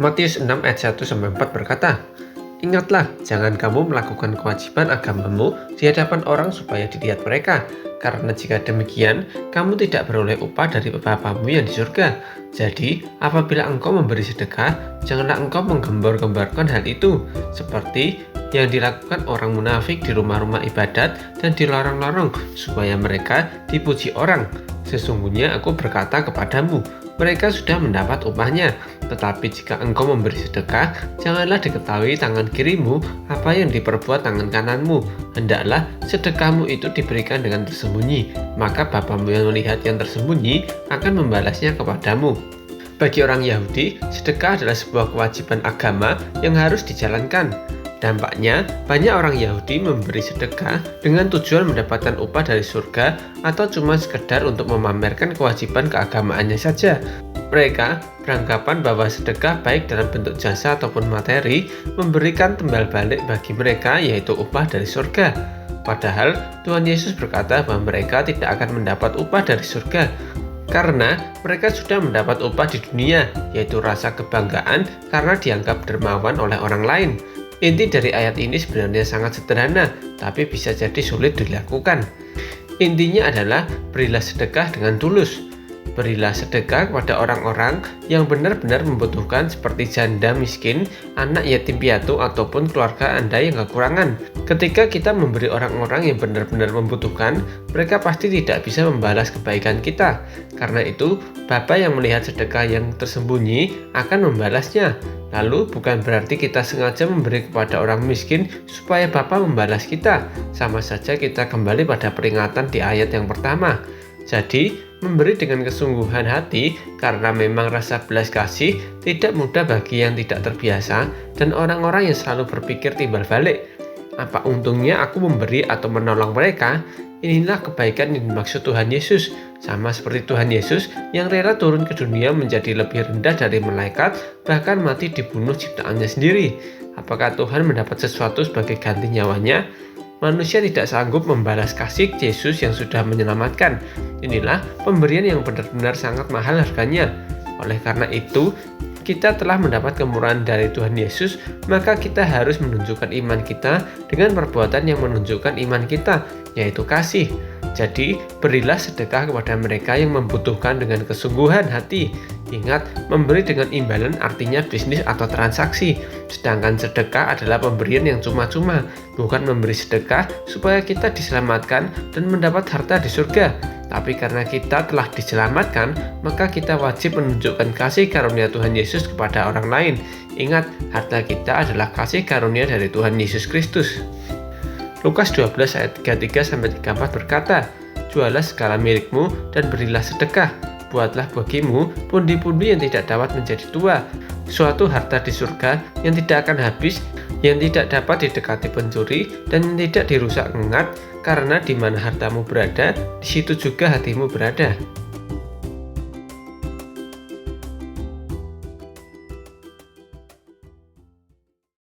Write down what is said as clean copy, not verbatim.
Matius 6 ayat 1-4 berkata, "Ingatlah, jangan kamu melakukan kewajiban agamamu di hadapan orang supaya dilihat mereka, karena jika demikian, kamu tidak beroleh upah dari Bapamu yang di surga. Jadi, apabila engkau memberi sedekah, janganlah engkau menggembar-gembarkan hal itu, seperti yang dilakukan orang munafik di rumah-rumah ibadat dan di lorong-lorong, supaya mereka dipuji orang. Sesungguhnya aku berkata kepadamu, mereka sudah mendapat upahnya. Tetapi jika engkau memberi sedekah, janganlah diketahui tangan kirimu apa yang diperbuat tangan kananmu. Hendaklah sedekahmu itu diberikan dengan tersembunyi, maka Bapamu yang melihat yang tersembunyi akan membalasnya kepadamu." Bagi orang Yahudi, sedekah adalah sebuah kewajiban agama yang harus dijalankan. Dampaknya, banyak orang Yahudi memberi sedekah dengan tujuan mendapatkan upah dari surga atau cuma sekedar untuk memamerkan kewajiban keagamaannya saja. Mereka beranggapan bahwa sedekah baik dalam bentuk jasa ataupun materi memberikan timbal balik bagi mereka, yaitu upah dari surga. Padahal Tuhan Yesus berkata bahwa mereka tidak akan mendapat upah dari surga karena mereka sudah mendapat upah di dunia, yaitu rasa kebanggaan karena dianggap dermawan oleh orang lain. Inti dari ayat ini sebenarnya sangat sederhana, tapi bisa jadi sulit dilakukan. Intinya adalah berilah sedekah dengan tulus. Berilah sedekah kepada orang-orang yang benar-benar membutuhkan, seperti janda miskin, anak yatim piatu, ataupun keluarga Anda yang kekurangan. Ketika kita memberi orang-orang yang benar-benar membutuhkan, mereka pasti tidak bisa membalas kebaikan kita. Karena itu, Bapa yang melihat sedekah yang tersembunyi akan membalasnya. Lalu bukan berarti kita sengaja memberi kepada orang miskin supaya Bapa membalas kita. Sama saja kita kembali pada peringatan di ayat yang pertama. Jadi, memberi dengan kesungguhan hati karena memang rasa belas kasih tidak mudah bagi yang tidak terbiasa dan orang-orang yang selalu berpikir timbal balik. Apa untungnya aku memberi atau menolong mereka? Inilah kebaikan yang dimaksud Tuhan Yesus. Sama seperti Tuhan Yesus yang rela turun ke dunia menjadi lebih rendah dari malaikat, bahkan mati dibunuh ciptaannya sendiri. Apakah Tuhan mendapat sesuatu sebagai ganti nyawanya? Manusia tidak sanggup membalas kasih Yesus yang sudah menyelamatkan. Inilah pemberian yang benar-benar sangat mahal harganya. Oleh karena itu, kita telah mendapat kemurahan dari Tuhan Yesus, maka kita harus menunjukkan iman kita dengan perbuatan yang menunjukkan iman kita, yaitu kasih. Jadi, berilah sedekah kepada mereka yang membutuhkan dengan kesungguhan hati. Ingat, memberi dengan imbalan artinya bisnis atau transaksi. Sedangkan sedekah adalah pemberian yang cuma-cuma, bukan memberi sedekah supaya kita diselamatkan dan mendapat harta di surga. Tapi karena kita telah diselamatkan, maka kita wajib menunjukkan kasih karunia Tuhan Yesus kepada orang lain. Ingat, harta kita adalah kasih karunia dari Tuhan Yesus Kristus. Lukas 12 ayat 33-34 berkata, "Jualah segala milikmu dan berilah sedekah. Buatlah bagimu pundi-pundi yang tidak dapat menjadi tua, suatu harta di surga yang tidak akan habis, yang tidak dapat didekati pencuri, dan yang tidak dirusak ngengat, karena di mana hartamu berada, di situ juga hatimu berada."